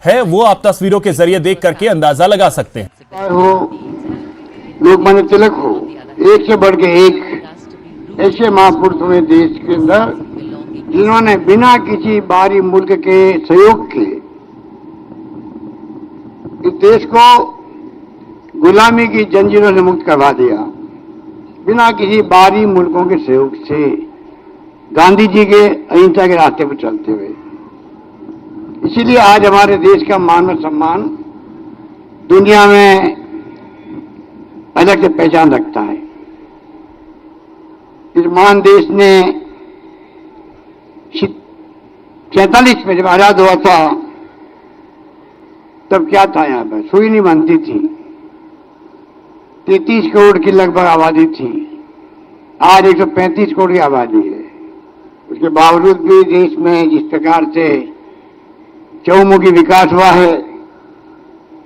है वो आप तस्वीरों के जरिए देख करके अंदाजा लगा सकते हैं। हो लोकमान्य तिलक हो, एक से बढ़ के एक ऐसे महापुरुष हुए देश के अंदर जिन्होंने बिना किसी बाहरी मुल्क के सहयोग के इस देश को गुलामी की जंजीरों से मुक्त करवा दिया, बिना किसी बाहरी मुल्कों के सहयोग से, गांधी जी के अहिंसा के रास्ते पर चलते हुए। इसीलिए आज हमारे देश का मान और सम्मान दुनिया में अलग से पहचान रखता है। इस महान देश ने 47 में जब आजाद हुआ था तब क्या था, यहाँ पर सुई नहीं बनती थी, 33 करोड़ की लगभग आबादी थी, आज 135 करोड़ की आबादी है। उसके बावजूद भी देश में जिस प्रकार से चहुमुखी विकास हुआ है,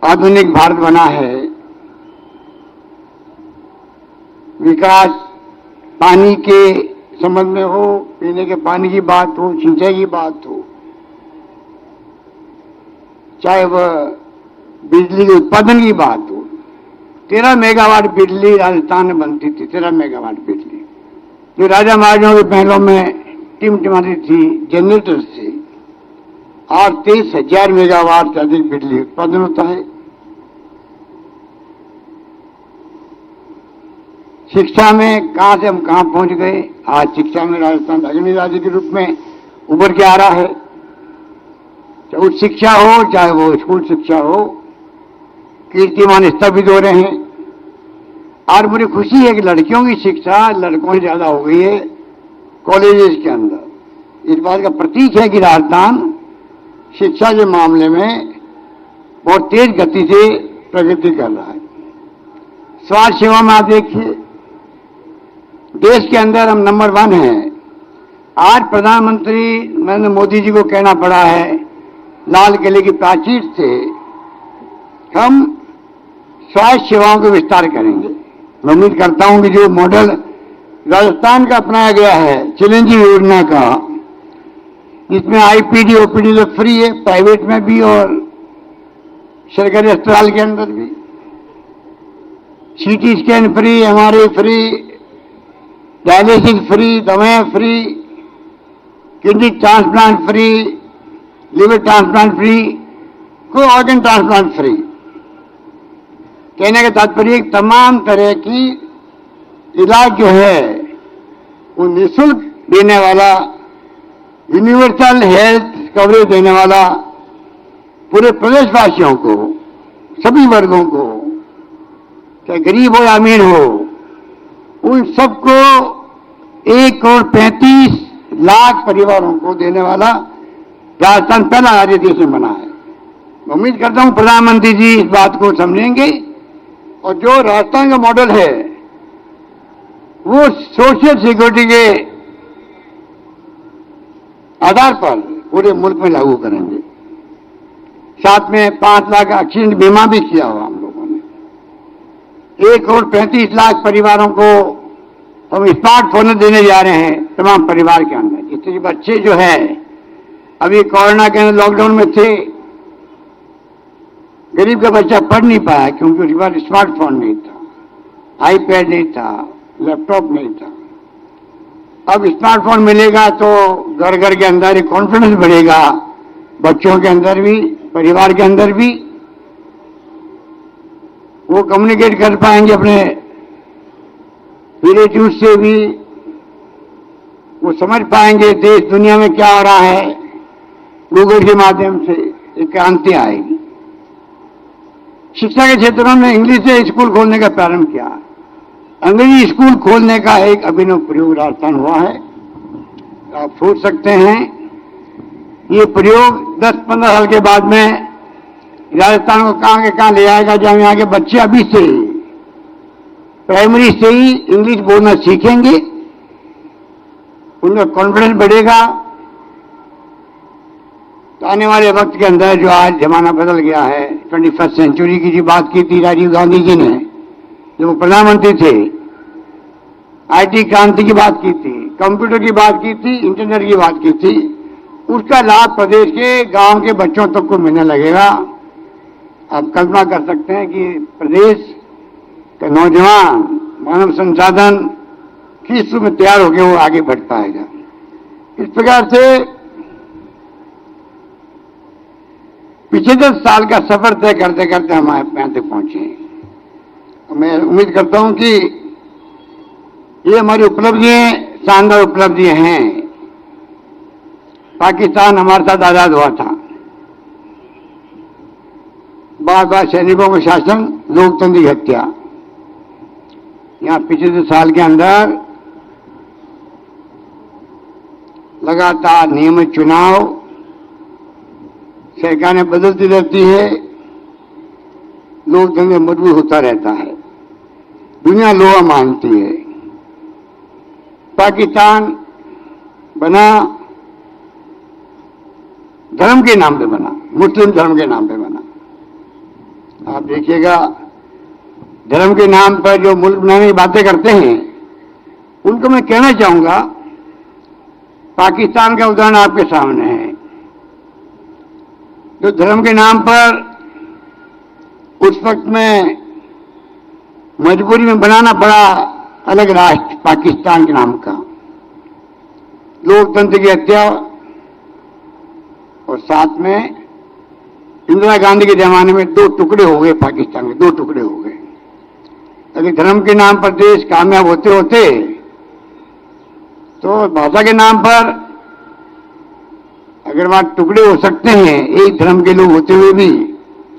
आधुनिक भारत बना है, विकास पानी के संबंध में हो, पीने के पानी की बात हो, सिंचाई की बात हो, चाहे वह बिजली के उत्पादन की बात हो। 13 मेगावाट बिजली राजस्थान में बनती थी, 13 मेगावाट बिजली जो राजा महाराजाओं के महलों में टिमटिमाती थी जनरेटर से। आज 23,000 मेगावाट से अधिक बिजली उत्पादन होता है। शिक्षा में कहां से हम कहां पहुंच गए। आज शिक्षा में राजस्थान अग्रणी राज्य के रूप में उभर के आ रहा है। चाहे उच्च शिक्षा हो, चाहे वो स्कूल शिक्षा हो, कीर्तिमान स्थापित हो रहे हैं। और मुझे खुशी है कि लड़कियों की शिक्षा लड़कों से ज्यादा हो गई है कॉलेजेस के अंदर। इस बात का प्रतीक है कि राजस्थान शिक्षा के मामले में बहुत तेज गति से प्रगति कर रहा है। स्वास्थ्य सेवा में आप देखिए, देश के अंदर हम नंबर 1 हैं। आज प्रधानमंत्री नरेंद्र मोदी जी को कहना पड़ा है लाल किले की प्राचीर से हम स्वास्थ्य सेवाओं का विस्तार करेंगे। मैं उम्मीद करता हूं कि जो मॉडल राजस्थान का अपनाया गया है चिरंजीव योजना का, जिसमें आईपीडी ओपीडी तो फ्री है, प्राइवेट में भी और सरकारी अस्पताल के अंदर भी, CT scan free, MRI free, dialysis free, दवाएं free, kidney transplant free, liver transplant free, कोई ऑर्गन ट्रांसप्लांट फ्री। कहने का तात्पर्य तमाम तरह की इलाज जो है वो निःशुल्क देने वाला, यूनिवर्सल हेल्थ कवरेज देने वाला पूरे प्रदेशवासियों को, सभी वर्गों को, चाहे गरीब हो या अमीर हो, उन सबको 1,35,00,000 परिवारों को देने वाला राजस्थान पहला राज्य देश में बना है। मैं उम्मीद करता हूं प्रधानमंत्री जी इस बात को समझेंगे और जो राजस्थान का मॉडल है वो सोशल सिक्योरिटी के आधार पर पूरे मुल्क में लागू करेंगे। साथ में 5 लाख एक्सीडेंट बीमा भी किया हुआ हम लोगों ने। 1,35,00,000 परिवारों को हम स्मार्टफोन देने जा रहे हैं तमाम परिवार के अंदर। जितने बच्चे जो है अभी कोरोना के अंदर लॉकडाउन में थे, गरीब का बच्चा पढ़ नहीं पाया क्योंकि उसके पास स्मार्टफोन नहीं था, आईपैड नहीं था, लैपटॉप नहीं था। अब स्मार्टफोन मिलेगा तो घर घर के अंदर एक कॉन्फिडेंस बढ़ेगा, बच्चों के अंदर भी, परिवार के अंदर भी। वो कम्युनिकेट कर पाएंगे अपने रिलेटिव से भी, वो समझ पाएंगे देश दुनिया में क्या हो रहा है। गूगल के माध्यम से एक क्रांति आएगी। शिक्षा के क्षेत्रों में इंग्लिश से स्कूल खोलने का प्रारंभ किया। अंग्रेजी स्कूल खोलने का एक अभिनव प्रयोग राजस्थान हुआ है। आप सोच सकते हैं ये प्रयोग 10-15 साल के बाद में राजस्थान को कहां के कहां ले आएगा, जहां यहाँ के बच्चे अभी से प्राइमरी से ही इंग्लिश बोलना सीखेंगे, उनका कॉन्फिडेंस बढ़ेगा। तो आने वाले वक्त के अंदर जो आज जमाना बदल गया है, 21st सेंचुरी की जो बात की थी राजीव गांधी जी ने जब वो प्रधानमंत्री थे, आईटी क्रांति की बात की थी, कंप्यूटर की बात की थी, इंटरनेट की बात की थी। उसका लाभ प्रदेश के गांव के बच्चों तक को मिलने लगेगा। आप कल्पना कर सकते हैं कि प्रदेश का नौजवान मानव संसाधन किस में तैयार होकर वो आगे बढ़ पाएगा। इस प्रकार से पिछले 10 साल का सफर तय करते करते हम यहाँ तक पहुंचे। मैं उम्मीद करता हूं कि ये हमारी उपलब्धियां शानदार उपलब्धियां हैं। पाकिस्तान हमारे साथ आजाद हुआ था, बार बार सैनिकों का शासन, लोकतंत्र की हत्या। यहां पिछले साल के अंदर लगातार नियमित चुनाव, सरकारें बदलती रहती है, लोकतंत्र मजबूत होता रहता है, दुनिया लोहा मानती है। पाकिस्तान बना धर्म के नाम पे बना, मुस्लिम धर्म के नाम पे बना। आप देखिएगा, धर्म के नाम पर जो मुल्क बनाने की बातें करते हैं, उनको मैं कहना चाहूंगा, पाकिस्तान का उदाहरण आपके सामने है। जो धर्म के नाम पर उस वक्त में मजबूरी में बनाना पड़ा अलग राष्ट्र पाकिस्तान के नाम का, लोकतंत्र की हत्या, और साथ में इंदिरा गांधी के जमाने में 2 टुकड़े हो गए, पाकिस्तान के 2 टुकड़े हो गए। अगर धर्म के नाम पर देश कामयाब होते होते तो भाषा के नाम पर अगर वहां टुकड़े हो सकते हैं एक धर्म के लोग होते हुए भी,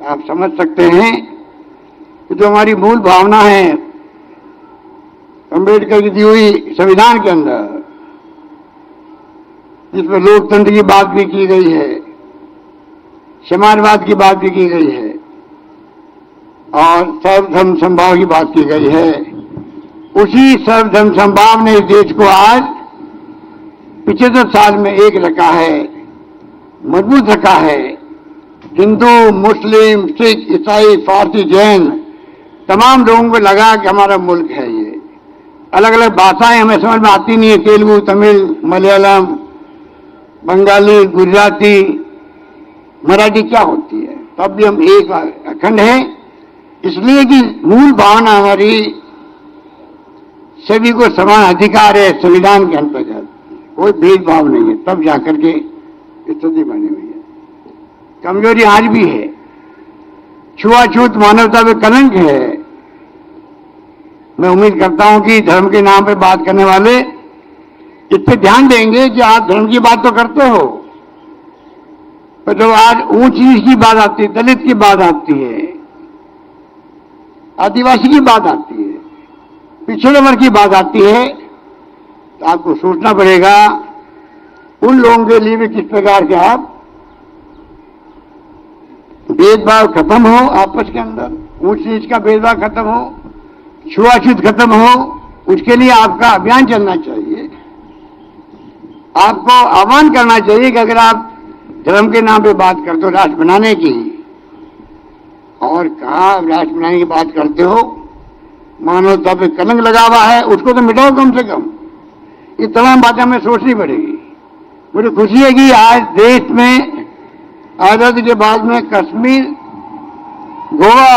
आप समझ सकते हैं कि जो हमारी मूल भावना है अम्बेडकर की दी हुई संविधान के अंदर, जिसमें लोकतंत्र की बात भी की गई है, समाजवाद की बात भी की गई है और सर्वधर्म समभाव की बात की गई है, उसी सर्वधर्म समभाव ने इस देश को आज 75 साल में एक रखा है, मजबूत रखा है। हिंदू, मुस्लिम, सिख, ईसाई, फारसी, जैन तमाम लोगों को लगा कि हमारा मुल्क है ये। अलग अलग भाषाएं हमें समझ में आती नहीं है, तेलुगु, तमिल, मलयालम, बंगाली, गुजराती, मराठी क्या होती है, तब भी हम एक अखंड है, इसलिए कि मूल भावना हमारी सभी को समान अधिकार है संविधान के अंतर्गत, कोई भेदभाव नहीं है, तब जाकर के स्थिति बनी हुई है। कमजोरी आज भी है, छुआछूत मानवता पे कलंक है। मैं उम्मीद करता हूं कि धर्म के नाम पे बात करने वाले इस पे ध्यान देंगे कि आप धर्म की बात तो करते हो, पर जब आज ऊंच नीच की बात आती है, दलित की बात आती है, आदिवासी की बात आती है, पिछड़े वर्ग की बात आती है, तो आपको सोचना पड़ेगा उन लोगों के लिए भी किस प्रकार के आप भेदभाव खत्म हो, आपस के अंदर ऊंच नीच का भेदभाव खत्म हो, छुआछूत खत्म हो, उसके लिए आपका अभियान चलना चाहिए। आपको आह्वान करना चाहिए कि अगर आप धर्म के नाम पे बात करते हो राष्ट्र बनाने की, और कहा राष्ट्र बनाने की बात करते हो, मानवता पे कलंक लगा हुआ है, उसको तो मिटाओ कम से कम। ये तमाम बातें हमें सोचनी पड़ेगी। मुझे खुशी है कि आज देश में आजादी के बाद में कश्मीर, गोवा,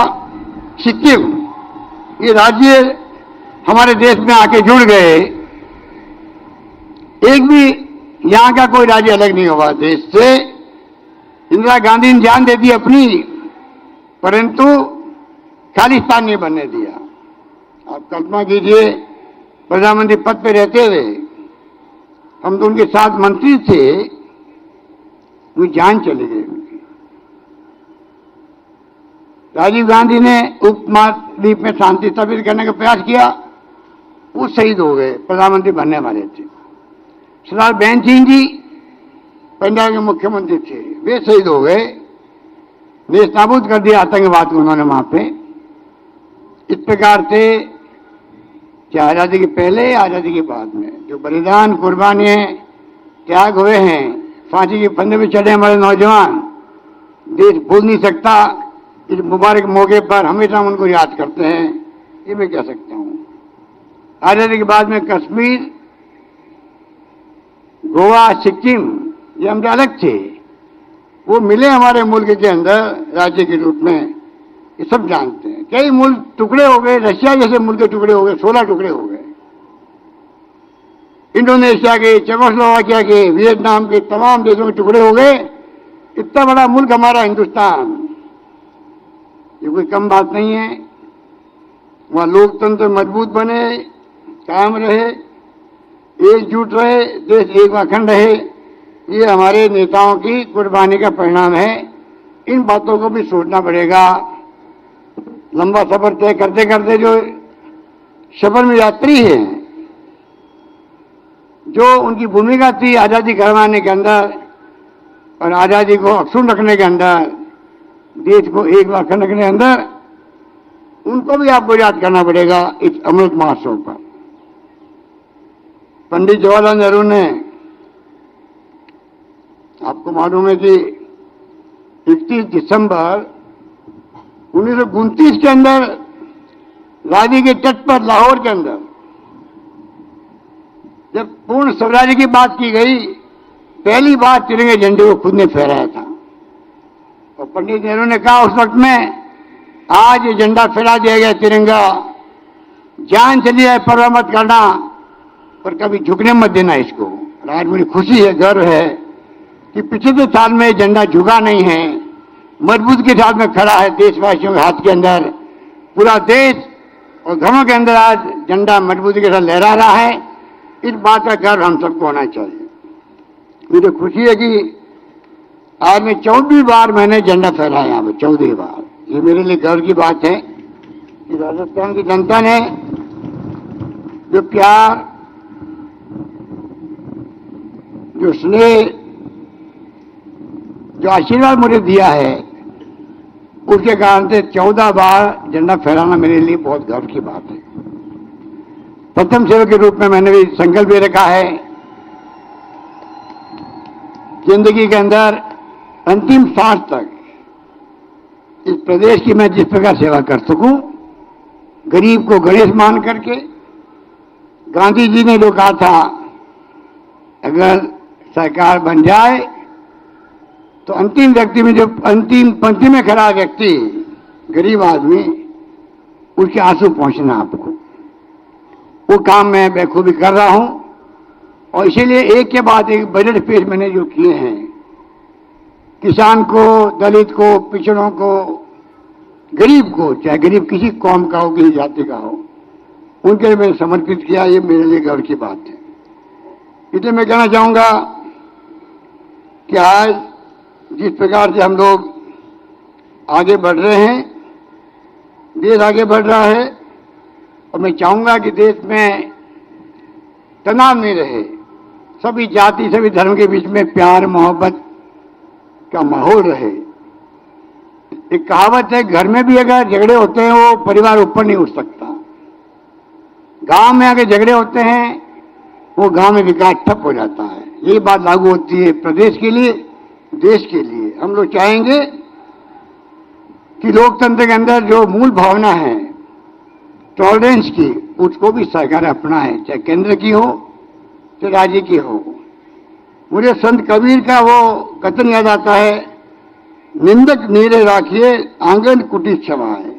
सिक्किम ये राज्य हमारे देश में आके जुड़ गए। एक भी यहां का कोई राज्य अलग नहीं हुआ देश से। इंदिरा गांधी ने जान दे दी अपनी, परंतु खालिस्तान नहीं बनने दिया। आप कल्पना कीजिए, प्रधानमंत्री पद पे रहते हुए हम तो उनके साथ मंत्री थे, उनकी जान चली गई उनकी। राजीव गांधी ने उपमहाद्वीप में शांति स्थापित करने का प्रयास किया, वो शहीद हो गए, प्रधानमंत्री बनने वाले थे। सरदार बेन सिंह जी पंजाब के मुख्यमंत्री थे, वे शहीद हो गए। देश नाबूद कर दिया आतंकवाद को उन्होंने वहां पे। इस प्रकार से चाहे आजादी के पहले, आजादी के बाद में जो बलिदान, कुर्बानियां, त्याग हुए हैं, फांसी के फंदे में चढ़े हमारे नौजवान, देश भूल नहीं सकता। इस मुबारक मौके पर हमेशा हम उनको याद करते हैं, ये मैं कह सकता हूं। आजादी के बाद में कश्मीर, गोवा, सिक्किम ये हमसे अलग थे, वो मिले हमारे मुल्क के अंदर राज्य के रूप में, ये सब जानते हैं। कई मुल्क टुकड़े हो गए, रशिया जैसे मुल्क के टुकड़े हो गए, 16 टुकड़े हो गए, इंडोनेशिया के, चेकोस्लोवाकिया के, वियतनाम के, तमाम देशों के टुकड़े हो गए। इतना बड़ा मुल्क हमारा हिंदुस्तान, ये कोई कम बात नहीं है। वहां लोकतंत्र मजबूत बने, कायम रहे, एकजुट रहे, देश एक अखंड रहे, ये हमारे नेताओं की कुर्बानी का परिणाम है। इन बातों को भी सोचना पड़ेगा। लंबा सफर तय करते करते जो सफर में यात्री हैं, जो उनकी भूमिका थी आजादी करवाने के अंदर और आजादी को अक्षुण्ण रखने के अंदर, देश को एक अखंड रखने के अंदर, उनको भी आपको याद करना पड़ेगा इस अमृत महोत्सव पर। पंडित जवाहरलाल नेहरू ने, आपको मालूम है कि 31 दिसंबर 1929 के अंदर रावी के तट पर लाहौर के अंदर जब पूर्ण स्वराज्य की बात की गई, पहली बार तिरंगे झंडे को खुद ने फहराया था। और पंडित नेहरू ने कहा उस वक्त में, आज ये झंडा फहरा दिया गया, तिरंगा, जान चली जाए परवाह मत करना, पर कभी झुकने मत देना इसको। आज मुझे खुशी है, गर्व है कि पिछले साल में झंडा झुका नहीं है, मजबूत के साथ में खड़ा है देशवासियों के हाथ के अंदर। पूरा देश और घरों के अंदर आज झंडा मजबूती के साथ लहरा रहा है। इस बात का गर्व हम सबको होना चाहिए। मुझे खुशी है कि आज मैं 14वीं बार मैंने झंडा फहराया यहाँ पर, 14वीं बार। ये मेरे लिए गर्व की बात है कि राजस्थान की जनता ने जो प्यार, जो स्नेह, जो आशीर्वाद मुझे दिया है, उसके कारण से 14 बार झंडा फहराना मेरे लिए बहुत गर्व की बात है। प्रथम सेवक के रूप में मैंने भी संकल्प भी रखा है, जिंदगी के अंदर अंतिम सांस तक इस प्रदेश की मैं जिस प्रकार सेवा कर सकूं, गरीब को गणेश मान करके। गांधी जी ने जो कहा था, अगर सरकार बन जाए तो अंतिम व्यक्ति में, जो अंतिम पंक्ति में खड़ा व्यक्ति, गरीब आदमी, उसके आंसू पहुंचना आपको। वो काम मैं बखूबी कर रहा हूं और इसीलिए एक के बाद एक बजट पेश मैंने जो किए हैं, किसान को, दलित को, पिछड़ों को, गरीब को, चाहे गरीब किसी कौम का हो, किसी जाति का हो, उनके लिए मैंने समर्पित किया। ये मेरे लिए गर्व की बात है। इसलिए मैं कहना चाहूंगा कि आज जिस प्रकार से हम लोग आगे बढ़ रहे हैं, देश आगे बढ़ रहा है, और मैं चाहूंगा कि देश में तनाव नहीं रहे, सभी जाति, सभी धर्म के बीच में प्यार मोहब्बत का माहौल रहे। एक कहावत है, घर में भी अगर झगड़े होते हैं वो परिवार ऊपर नहीं उठ सकता। गांव में अगर झगड़े होते हैं वो गांव में विकास ठप हो जाता है। ये बात लागू होती है प्रदेश के लिए, देश के लिए। हम लोग चाहेंगे कि लोकतंत्र के अंदर जो मूल भावना है टॉलरेंस की, उसको भी सरकार अपनाए, चाहे केंद्र की हो चाहे राज्य की हो। मुझे संत कबीर का वो कथन याद आता है, निंदक नीरे राखिए आंगन कुटी क्षमाए।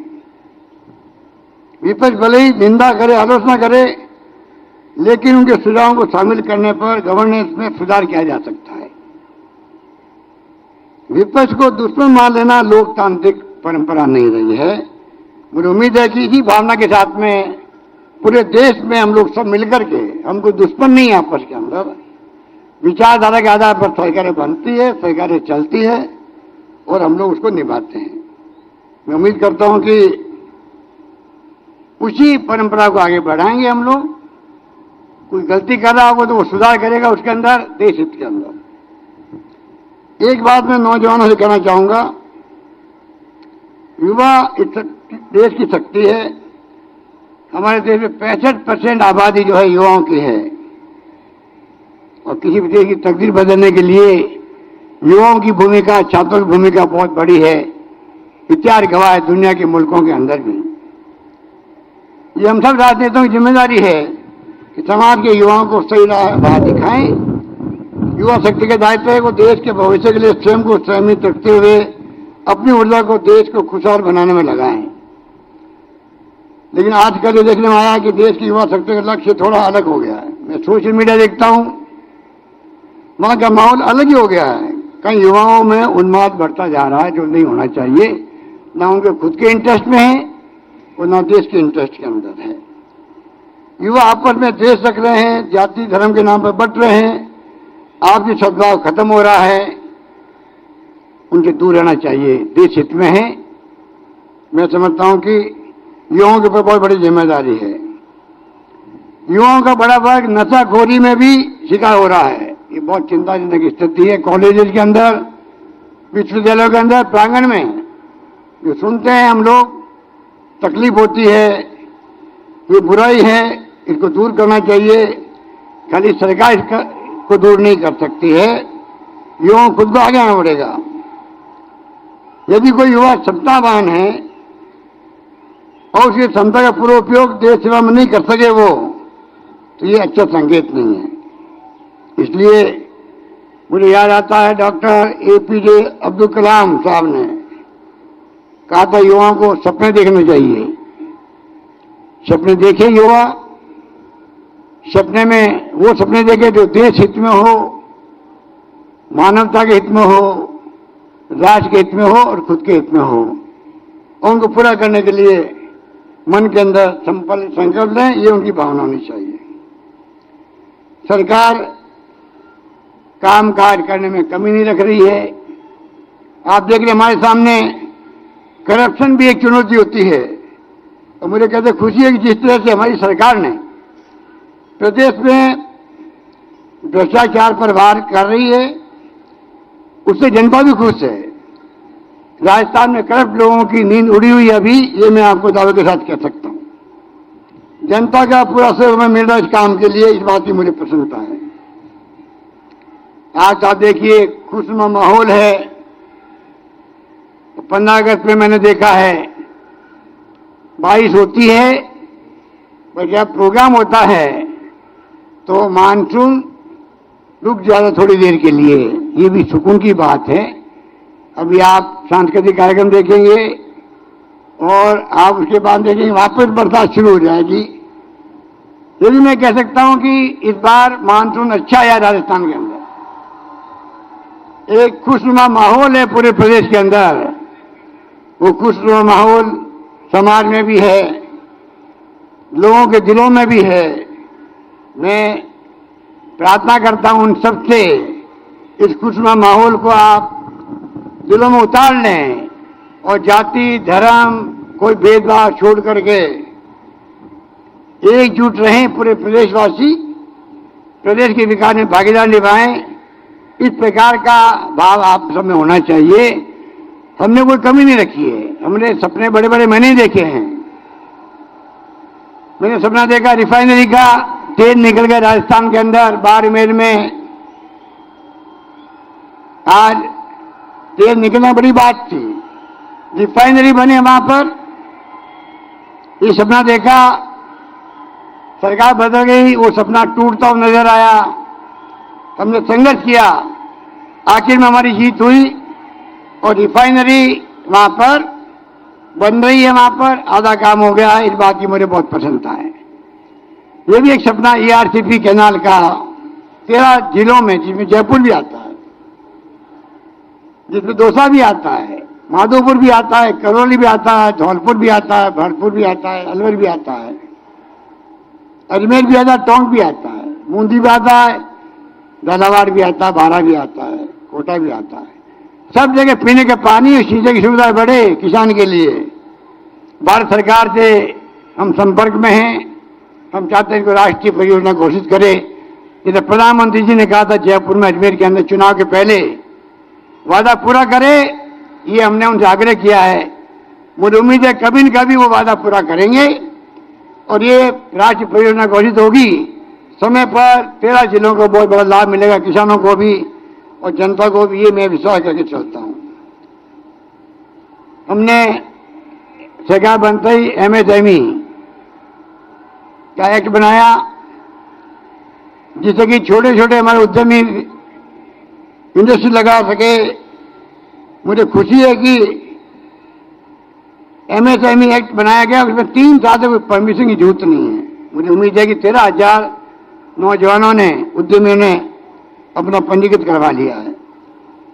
विपक्ष भले ही निंदा करे, आलोचना करे, लेकिन उनके सुझावों को शामिल करने पर गवर्नेंस में सुधार किया जा सकता है। विपक्ष को दुश्मन मान लेना लोकतांत्रिक परंपरा नहीं रही है। मुझे उम्मीद है कि इसी भावना के साथ में पूरे देश में हम लोग सब मिलकर के, हमको दुश्मन नहीं है आपस के अंदर, विचारधारा के आधार पर सरकारें बनती है, सरकारें चलती है और हम लोग उसको निभाते हैं। मैं उम्मीद करता हूं कि उसी परंपरा को आगे बढ़ाएंगे हम लोग। कोई गलती कर रहा होगा तो वो सुधार करेगा उसके अंदर, देश हित के अंदर। एक बात मैं नौजवानों से कहना चाहूंगा, युवा देश की शक्ति है। हमारे देश में 65% आबादी जो है युवाओं की है, और किसी भी देश की तकदीर बदलने के लिए युवाओं की भूमिका, छात्रों की भूमिका बहुत बड़ी है। इतिहास गवाह है दुनिया के मुल्कों के अंदर भी। ये हम सब राजनेताओं की जिम्मेदारी है कि समाज के युवाओं को सही राह दिखाएं, युवा शक्ति का दायित्व है वो देश के भविष्य के लिए स्वयं को संयमित रखते हुए अपनी ऊर्जा को देश को खुशहाल बनाने में लगाएं। लेकिन आजकल ये देखने में आया कि देश की युवा शक्ति का लक्ष्य थोड़ा अलग हो गया है। मैं सोशल मीडिया देखता हूं, वहां का माहौल अलग ही हो गया है। कई युवाओं में उन्माद बढ़ता जा रहा है जो नहीं होना चाहिए, ना उनके खुद के इंटरेस्ट में है और ना देश के इंटरेस्ट के अंदर है। युवा आपस में द्वेष रख रहे हैं, जाति धर्म के नाम पर बंट रहे हैं, आपसी सद्भाव खत्म हो रहा है, उनसे दूर रहना चाहिए, देश हित में है। मैं समझता हूं कि युवाओं के ऊपर बहुत बड़ी जिम्मेदारी है। युवाओं का बड़ा वर्ग नशाखोरी में भी शिकार हो रहा है, ये बहुत चिंताजनक स्थिति है। कॉलेजेस के अंदर, विश्वविद्यालयों के अंदर, प्रांगण में जो सुनते हैं हम लोग, तकलीफ होती है, ये बुराई है, इसको दूर करना चाहिए। खाली सरकार इसको दूर नहीं कर सकती है, युवाओं खुद को आगे आना पड़ेगा। यदि कोई युवा क्षमतावान है और उसकी क्षमता का पूरा उपयोग देश सेवा में नहीं कर सके वो, तो ये अच्छा संकेत नहीं है। इसलिए मुझे याद आता है डॉक्टर APJ अब्दुल कलाम साहब ने कहा था युवाओं को सपने देखने चाहिए। सपने देखे युवा, सपने में वो सपने देखे जो देश हित में हो, मानवता के हित में हो, राष्ट्र के हित में हो और खुद के हित में हो। उनको पूरा करने के लिए मन के अंदर संकल्प लें, ये उनकी भावना होनी चाहिए। सरकार काम काज करने में कमी नहीं रख रही है। आप देख रहे हमारे सामने करप्शन भी एक चुनौती होती है, और मुझे कहते खुशी है कि जिस तरह से हमारी सरकार ने प्रदेश में भ्रष्टाचार पर वार कर रही है, उससे जनता भी खुश है। राजस्थान में करप्ट लोगों की नींद उड़ी हुई है अभी, ये मैं आपको दावे के साथ कह सकता हूं। जनता का पूरा सहयोग हमें मिल रहा है इस काम के लिए, इस बात की मुझे प्रसन्नता है। आज आप देखिए खुशनुमा माहौल है। 15 अगस्त में मैंने देखा है बारिश होती है, पर जब प्रोग्राम होता है तो मानसून रुक जाता थोड़ी देर के लिए, ये भी सुकून की बात है। अभी आप सांस्कृतिक कार्यक्रम देखेंगे और आप उसके बाद देखेंगे वापस बरसात शुरू हो जाएगी। ये भी मैं कह सकता हूं कि इस बार मानसून अच्छा है राजस्थान के अंदर। एक खुशनुमा माहौल है पूरे प्रदेश के अंदर। वो खुशनुमा माहौल समाज में भी है, लोगों के दिलों में भी है। मैं प्रार्थना करता हूं उन सबसे, इस खुशनुमा माहौल को आप दिलों में उतार लें और जाति धर्म कोई भेदभाव छोड़ करके एकजुट रहें। पूरे प्रदेशवासी प्रदेश के विकास में भागीदार निभाएं। इस प्रकार का भाव आप सब में होना चाहिए। हमने कोई कमी नहीं रखी है। हमने सपने बड़े बड़े मैंने देखे हैं। मैंने सपना देखा रिफाइनरी का तेल निकल गया राजस्थान के अंदर, बाड़मेर में। आज तेल निकलना बड़ी बात थी, रिफाइनरी बने वहां पर। ये सपना देखा, सरकार बदल गई, वो सपना टूटता हुआ नजर आया। हमने संघर्ष किया, आखिर में हमारी जीत हुई और रिफाइनरी वहां पर बन रही है। वहां पर आधा काम हो गया। इस बात की मुझे बहुत प्रसन्नता है। ये भी एक सपना ERCP कैनाल का 13 जिलों में, जिसमें जयपुर भी आता है, जिसमें दौसा भी आता है, माधोपुर भी आता है, करौली भी आता है, धौलपुर भी आता है, भरतपुर भी आता है, अलवर भी आता है, अजमेर भी आता है, टोंक भी आता है, बूंदी भी आता है, झालावाड़ भी आता है, बारा भी आता है, कोटा भी आता है। सब जगह पीने के पानी और सिंचाई की सुविधा बढ़े किसान के लिए। भारत सरकार से हम संपर्क में हैं। हम चाहते हैं इसको राष्ट्रीय परियोजना घोषित करें। जैसे प्रधानमंत्री जी ने कहा था जयपुर में अजमेर के अंदर चुनाव के पहले, वादा पूरा करे, ये हमने उनसे आग्रह किया है। मुझे उम्मीद है कभी न कभी वो वादा पूरा करेंगे और ये राष्ट्रीय परियोजना घोषित होगी। समय पर 13 जिलों को बहुत बड़ा लाभ मिलेगा, किसानों को भी और जनता को भी। ये मैं विश्वास करके चलता हूं। हमने सरकार बनते ही MSME का एक्ट बनाया, जिससे कि छोटे छोटे हमारे उद्यमी इंडस्ट्री लगा सके। मुझे खुशी है कि एमएसएमई एक्ट बनाया गया, उसमें 3 साल से कोई परमिशन की जरूरत नहीं है। मुझे उम्मीद है कि 13,000 नौजवानों ने, उद्यमियों ने अपना पंजीकृत करवा लिया है।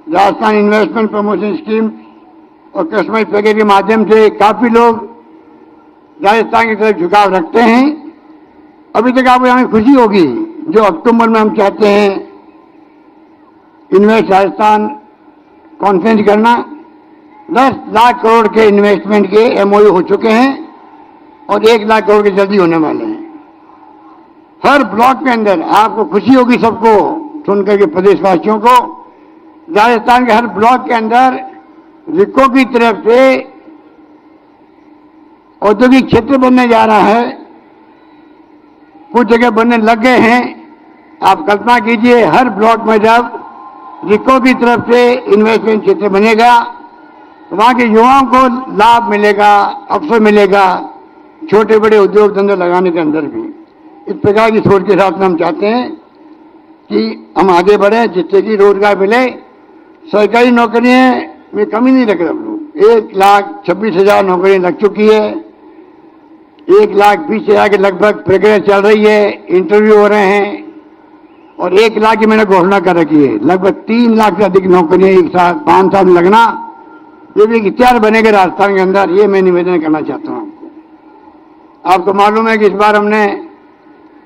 राजस्थान इन्वेस्टमेंट प्रमोशन स्कीम और कस्टमाइज पैकेज के माध्यम से काफी लोग राजस्थान की तरफ झुकाव रखते हैं। अभी तक आपको हमें खुशी होगी, जो अक्टूबर में हम चाहते हैं इन्वेस्ट राजस्थान कॉन्फ्रेंस करना, 10 लाख करोड़ के इन्वेस्टमेंट के एमओयू हो चुके हैं और 1 लाख करोड़ के जल्दी होने वाले हैं। हर ब्लॉक के अंदर आपको खुशी होगी, सबको सुनकर के, प्रदेशवासियों को, राजस्थान के हर ब्लॉक के अंदर रिको की तरफ से औद्योगिक क्षेत्र बनने जा रहा है। कुछ जगह बनने लग गए हैं। आप कल्पना कीजिए, हर ब्लॉक में जब रिको की तरफ से इन्वेस्टमेंट क्षेत्र बनेगा तो वहां के युवाओं को लाभ मिलेगा, अवसर मिलेगा छोटे बड़े उद्योग धंधे लगाने के अंदर भी। इस प्रकार की सोच के साथ में हम चाहते हैं कि हम आगे बढ़े, जिससे कि रोजगार मिले। सरकारी नौकरियां में कमी नहीं रख रहे हम लोग। 1,26,000 नौकरियां लग चुकी है। 1,20,000 के लगभग प्रक्रिया चल रही है, इंटरव्यू हो रहे हैं और 1 लाख की मैंने घोषणा कर रखी है। लगभग 3 लाख से अधिक नौकरियां 1 साल 5 साल में लगना, ये भी एक इख्तियार बनेगा राजस्थान के अंदर। ये मैं निवेदन करना चाहता हूं आपको मालूम है कि इस बार हमने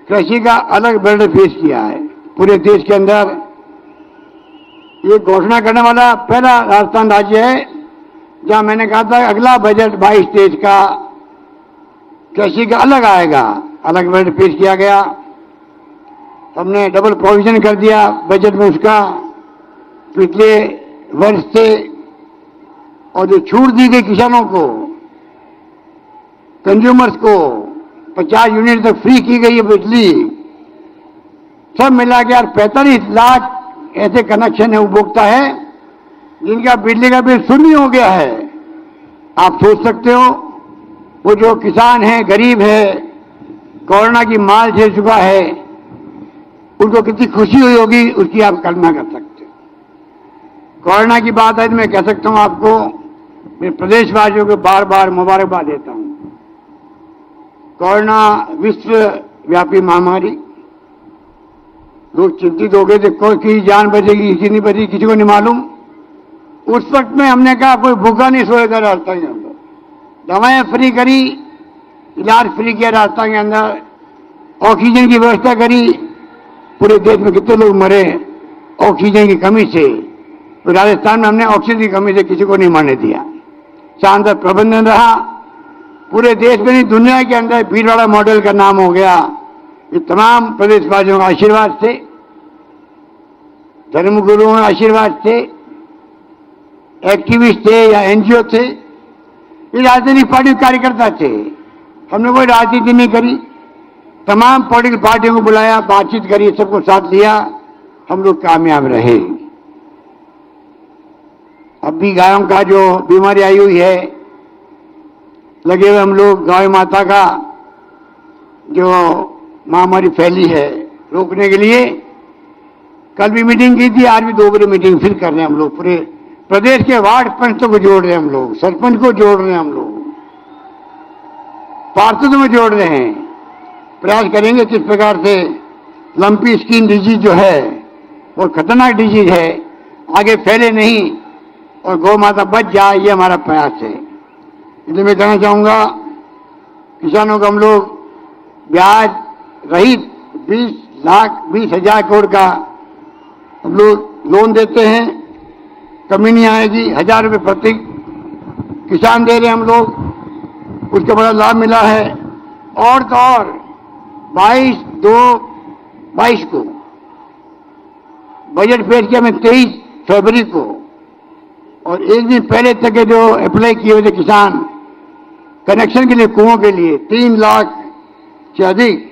कृषि का अलग बजट पेश किया है। पूरे देश के अंदर ये घोषणा करने वाला पहला राजस्थान राज्य है जहां मैंने कहा था अगला बजट 22-23 का कृषि का अलग आएगा। अलग बजट पेश किया गया, हमने डबल प्रोविजन कर दिया बजट में उसका पिछले वर्ष से। और जो छूट दी गई किसानों को, कंज्यूमर्स को 50 यूनिट तक फ्री की गई है बिजली, सब मिला के यार 45 लाख ऐसे कनेक्शन है, उपभोक्ता है जिनका बिजली का बिल शून्य हो गया है। आप सोच सकते हो वो जो किसान है, गरीब है, कोरोना की मार झेल चुका है, उनको कितनी खुशी हुई होगी, उसकी आप कल्पना कर सकते हो। कोरोना की बात है तो मैं कह सकता हूं आपको, मैं प्रदेशवासियों को बार बार मुबारकबाद देता हूं। कोरोना विश्वव्यापी महामारी, लोग चिंतित हो गए थे कोई की जान बचेगी, किसी नहीं बचेगी, किसी को नहीं मालूम। उस वक्त में हमने कहा कोई भूखा नहीं सोएगा राजस्थान के अंदर। दवाएं फ्री करी, इलाज फ्री किया राजस्थान के अंदर, ऑक्सीजन की व्यवस्था करी। पूरे देश में कितने लोग मरे ऑक्सीजन की कमी से, तो राजस्थान में हमने ऑक्सीजन की कमी से किसी को नहीं मरने दिया। शानदार प्रबंधन रहा। पूरे देश में नहीं, दुनिया के अंदर भीलवाड़ा मॉडल का नाम हो गया। ये तमाम प्रदेशवासियों का आशीर्वाद थे, धर्मगुरुओं के आशीर्वाद थे, एक्टिविस्ट थे या एनजीओ थे, ये राजनीतिक पार्टी कार्यकर्ता थे। हमने कोई राजनीति नहीं करी, तमाम पॉलिटिकल पार्टियों को बुलाया, बातचीत करी, सबको साथ लिया, हम लोग कामयाब रहे। अब भी गायों का जो बीमारी आई हुई है, लगे हुए हम लोग गाय माता का जो महामारी फैली है रोकने के लिए। कल भी मीटिंग की थी, आज भी 2 बजे मीटिंग फिर कर रहे हैं हम लोग। पूरे प्रदेश के वार्ड पंचों को जोड़ रहे हैं हम लोग, सरपंच को जोड़ रहे हैं हम लोग, पार्षदों में जोड़ रहे हैं। प्रयास करेंगे किस प्रकार से लंपी स्किन डिजीज जो है वो खतरनाक डिजीज है, आगे फैले नहीं और गौ माता बच जाए, ये हमारा प्रयास है। इसलिए मैं कहना चाहूंगा किसानों को हम लोग ब्याज रहित 20,20,000 करोड़ का हम लोग लोन देते हैं, कमी नहीं आएगी। 1,000 रुपये प्रति किसान दे रहे हैं हम लोग, उसका बड़ा लाभ मिला है। और तो और 22/2/22 को बजट पेश किया, मैं 23 फरवरी को, और एक दिन पहले तक के जो अप्लाई किए हुए थे किसान कनेक्शन के लिए, कुओं के लिए 3 लाख से अधिक,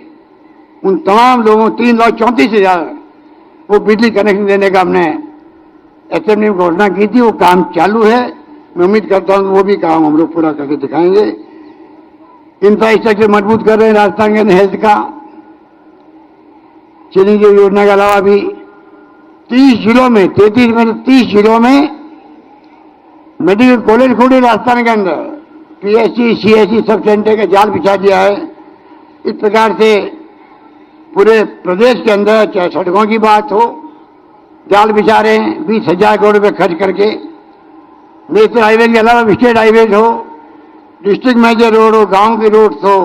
उन तमाम लोगों 3,34,000 वो बिजली कनेक्शन देने का हमने असेंबली में घोषणा की थी। वो काम चालू है, मैं उम्मीद करता हूं वो भी काम हम लोग पूरा करके दिखाएंगे। इंफ्रास्ट्रक्चर मजबूत कर रहे हैं राजस्थान के अंदर हेल्थ का। चीनी की योजना के अलावा भी 30 जिलों में, 33 में 30 जिलों में मेडिकल कॉलेज खोले राजस्थान के अंदर, पीएचसी सीएचसी सब सेंटर का जाल बिछा दिया है। इस प्रकार से पूरे प्रदेश के अंदर चाहे सड़कों की बात हो, जाल बिछा रहे हैं 20,000 करोड़ रुपए खर्च करके। नेशनल हाईवे के अलावा स्टेट हाईवेज हो, डिस्ट्रिक्ट मेजर रोड हो, गांव की रोड हो,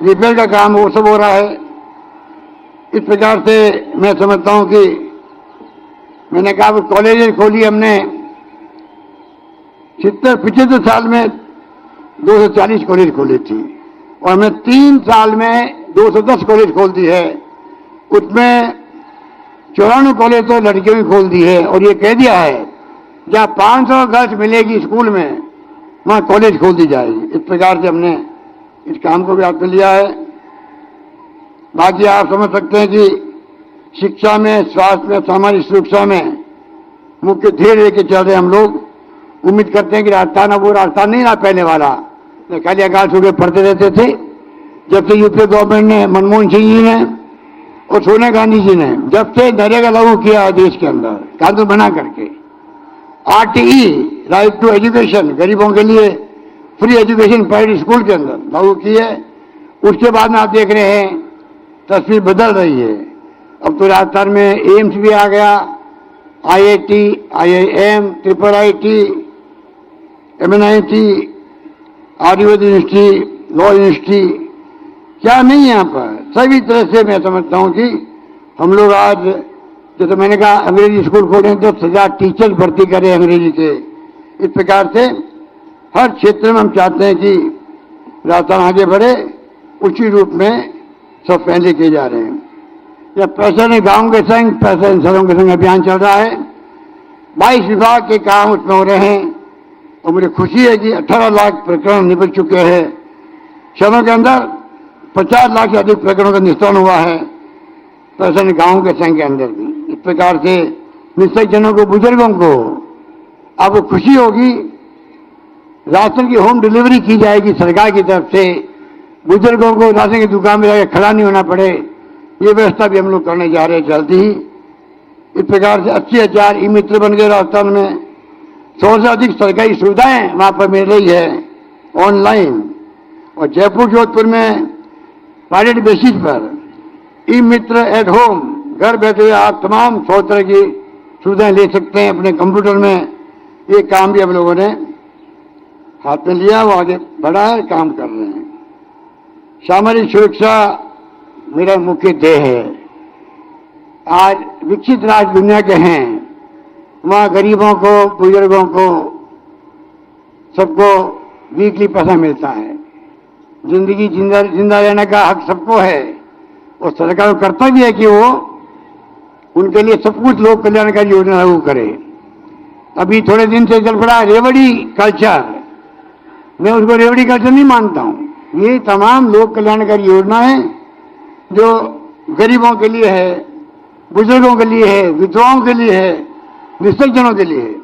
रिपेयर का काम वो सब हो रहा है। इस प्रकार से मैं समझता हूं कि मैंने कहा कॉलेज खोली हमने 75 साल में 240 कॉलेज खोली थी और हमने 3 साल में 210 कॉलेज खोल दी है। उसमें 94 कॉलेज तो लड़कियों की खोल दी है और ये कह दिया है जहां 500 गर्ल्स मिलेगी स्कूल में वहां कॉलेज खोल दी जाएगी। इस प्रकार से हमने इस काम को भी हाथ में लिया है। बाकी आप समझ सकते हैं कि शिक्षा में, स्वास्थ्य में, सामाजिक सुरक्षा में मुख्य ध्येय लेके चल रहे हम लोग। उम्मीद करते हैं कि राजस्थान अब वो राजस्थान नहीं रहा पहले वाला, खाली आकाश उड़े पढ़ते रहते थे। जब से यूपीए गवर्नमेंट ने, मनमोहन सिंह जी ने और सोनिया गांधी जी ने जब से नरेगा लागू किया है देश के अंदर कानून बना करके, आरटीई राइट टू एजुकेशन, गरीबों के लिए फ्री एजुकेशन प्राइवेट स्कूल के अंदर लागू की है। उसके बाद में आप देख रहे हैं तस्वीर बदल रही है। अब तो राजस्थान में एम्स भी आ गया, IIT, IIM, triple IT, MNIT, Ayurveda university, law university, क्या नहीं है यहाँ पर। सभी तरह से मैं समझता हूँ कि हम लोग आज, जैसे मैंने कहा अंग्रेजी स्कूल खोले तो 10,000 टीचर भर्ती करें अंग्रेजी के। इस प्रकार से हर क्षेत्र में हम चाहते हैं कि राजस्थान आगे बढ़े, उसी रूप में सब पहले किए जा रहे हैं। यह पैसे गांव के संग, पैसे शहरों के संग अभियान चल रहा है। 22 विभाग के काम उसमें हो रहे हैं और मुझे खुशी है कि 18 लाख प्रकरण निपट चुके हैं। शहरों के अंदर 50 लाख से अधिक प्रकरणों का निस्तारण हुआ है, पैसे गांव के संग के अंदर भी। इस प्रकार से निश्चित जनों को, बुजुर्गों को आपको खुशी होगी, राशन की होम डिलीवरी की जाएगी सरकार की तरफ से। बुजुर्गों को राशन की दुकान में जाकर खड़ा नहीं होना पड़े, ये व्यवस्था भी हम लोग करने जा रहे हैं जल्दी ही। इस प्रकार से 80,000 ई मित्र बन गए राजस्थान में। 100 से अधिक सरकारी सुविधाएं वहां पर मिल रही है ऑनलाइन। और जयपुर, जोधपुर में प्राइवेट बेसिस पर ई मित्र एट होम, घर बैठे हुए आप तमाम 100 तरह की सुविधाएं ले सकते हैं अपने कंप्यूटर में। ये काम भी हम लोगों ने हाथ में लिया, वो आगे बढ़ा है, काम कर रहे हैं। सामाजिक सुरक्षा मेरा मुख्य ध्येय है। आज विकसित राज्य दुनिया के हैं, वहां गरीबों को, बुजुर्गों को, सबको वीकली पैसा मिलता है। जिंदगी जिंदा रहने का हक सबको है और सरकार को कर्तव्य है कि वो उनके लिए सब कुछ लोक कल्याणकारी योजना लागू करे। अभी थोड़े दिन से चल पड़ा रेवड़ी कल्चर, मैं उसको रेवड़ी कल्चर नहीं मानता हूं। ये तमाम लोक कल्याणकारी योजनाएं जो गरीबों के लिए है, बुजुर्गों के लिए है, विधवाओं के लिए है, निश्चितजनों के लिए है।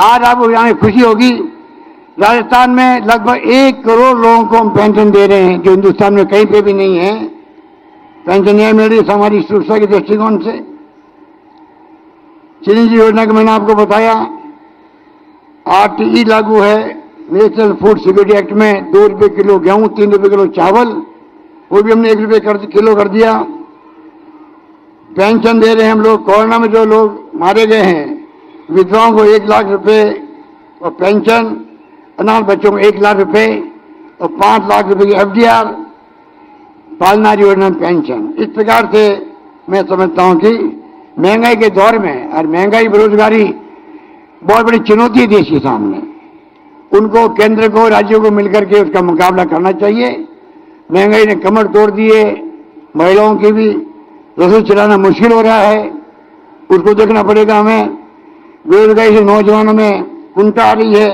आज आपको जाने खुशी होगी, राजस्थान में लगभग 1 करोड़ लोगों को हम पेंशन दे रहे हैं, जो हिंदुस्तान में कहीं पे भी नहीं है। पेंशन नहीं मिल रही सामाजिक सुरक्षा के दृष्टिकोण से। चिरंजीवी योजना का मैंने आपको बताया, आरटीई लागू है। नेशनल फूड सिक्योरिटी एक्ट में 2 रुपये किलो गेहूं, 3 रुपये किलो चावल, वो भी हमने 1 रुपये किलो कर दिया। पेंशन दे रहे हैं हम लोग। कोरोना में जो लोग मारे गए हैं, विधवाओं को 1 लाख रुपए और पेंशन, अनाथ बच्चों को 1 लाख रुपए और 5 लाख रुपए की एफडीआर, पालना योजना पेंशन। इस प्रकार से मैं समझता हूं कि महंगाई के दौर में, और महंगाई बेरोजगारी बहुत बड़ी चुनौती है देश के सामने, उनको, केंद्र को, राज्यों को मिलकर के उसका मुकाबला करना चाहिए। महंगाई ने कमर तोड़ दी है, महिलाओं की भी रसोई चलाना मुश्किल हो रहा है, उसको देखना पड़ेगा हमें। बेरोजगारी से नौजवानों में कुंठा आ रही है,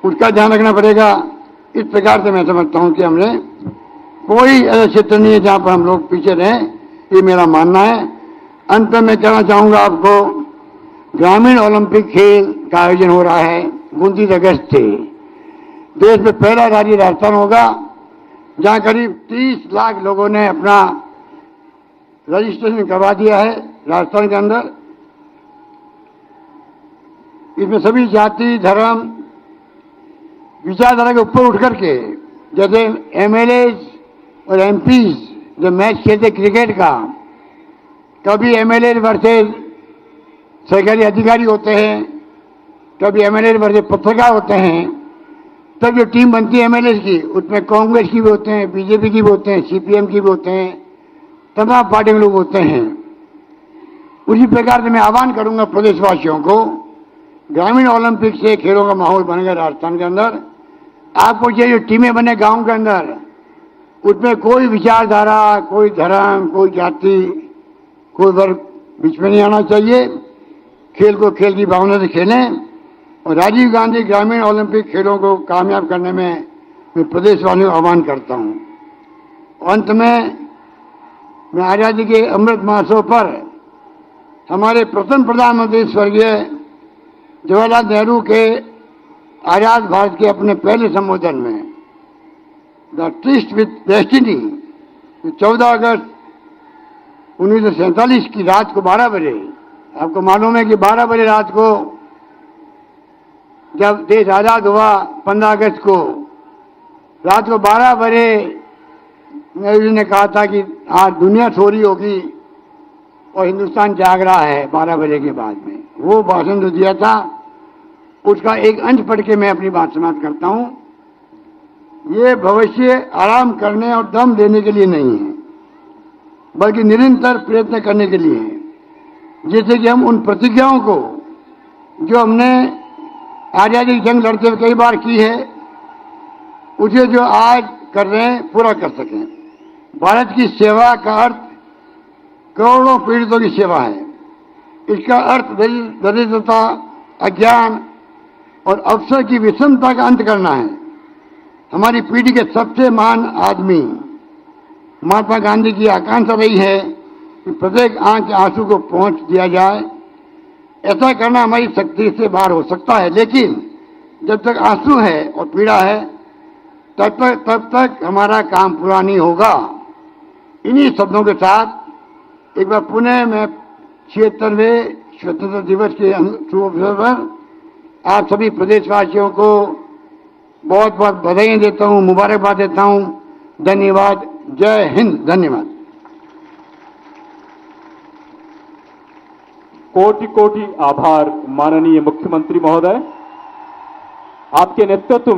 उसका ध्यान रखना पड़ेगा। इस प्रकार से मैं समझता हूं कि हमने कोई ऐसा क्षेत्र नहीं है जहां पर हम लोग पीछे रहें, ये मेरा मानना है। अंत में कहना चाहूंगा आपको, ग्रामीण ओलंपिक खेल का आयोजन हो रहा है 29 अगस्त से। देश में पहला राज्य राजस्थान होगा जहां करीब 30 लाख लोगों ने अपना रजिस्ट्रेशन करवा दिया है राजस्थान के अंदर। इसमें सभी जाति, धर्म, विचारधारा के ऊपर उठ करके, जैसे एमएलए और एमपीज जो मैच खेलते क्रिकेट का, कभी एमएलए वर्सेस सरकारी अधिकारी होते हैं, कभी एमएलए वर्सेस पत्रकार होते हैं, तब जो टीम बनती है एमएलए की, उसमें कांग्रेस की भी होते हैं, बीजेपी की भी होते हैं, सीपीएम की भी होते हैं, तमाम पार्टी के लोग होते हैं। उसी प्रकार से मैं आह्वान करूंगा प्रदेशवासियों को, ग्रामीण ओलंपिक से खेलों का माहौल बन गया राजस्थान के अंदर। आपको ये जो टीमें बने गांव के अंदर, उसमें कोई विचारधारा, कोई धर्म, कोई जाति, कोई वर्ग बीच में नहीं आना चाहिए। खेल को खेल की भावना से खेलें और राजीव गांधी ग्रामीण ओलंपिक खेलों को कामयाब करने में मैं प्रदेशवासियों को आह्वान करता हूं। अंत में मैं आजादी के अमृत महोत्सव पर हमारे प्रथम प्रधानमंत्री स्वर्गीय जवाहरलाल नेहरू के आजाद भारत के अपने पहले संबोधन में द ट्रिस्ट विथ डेस्टिनी 14 अगस्त 1947 की रात को 12 बजे, आपको मालूम है कि 12 बजे रात को जब देश आजाद हुआ 15 अगस्त को, रात को 12 बजे नेहरू जी ने कहा था कि आज दुनिया सो रही होगी और हिंदुस्तान जाग रहा है 12 बजे के बाद में। वो भाषण जो दिया था उसका एक अंश पढ़ के मैं अपनी बात समाप्त करता हूं। ये भविष्य आराम करने और दम देने के लिए नहीं है, बल्कि निरंतर प्रयत्न करने के लिए है। जैसे कि हम उन प्रतिज्ञाओं को जो हमने आजादी की जंग लड़ते हुए कई बार की है, उसे जो आज कर रहे हैं पूरा कर सकें। भारत की सेवा का अर्थ करोड़ों पीड़ितों की सेवा है। इसका अर्थ दरिद्रता, अज्ञान और अवसर की विषमता का अंत करना है। हमारी पीढ़ी के सबसे महान आदमी महात्मा गांधी की आकांक्षा रही है कि प्रत्येक आंख के आंसू को पहुंच दिया जाए। ऐसा करना हमारी शक्ति से बाहर हो सकता है, लेकिन जब तक आंसू है और पीड़ा है तब तक हमारा काम पूरा नहीं होगा। इन्हीं शब्दों के साथ एक बार पुनः मैं 76वें स्वतंत्रता दिवस के शुभ अवसर पर आप सभी प्रदेशवासियों को बहुत बहुत बधाई देता हूं, मुबारकबाद देता हूं। धन्यवाद। जय हिंद। धन्यवाद। कोटि कोटि आभार माननीय मुख्यमंत्री महोदय, आपके नेतृत्व में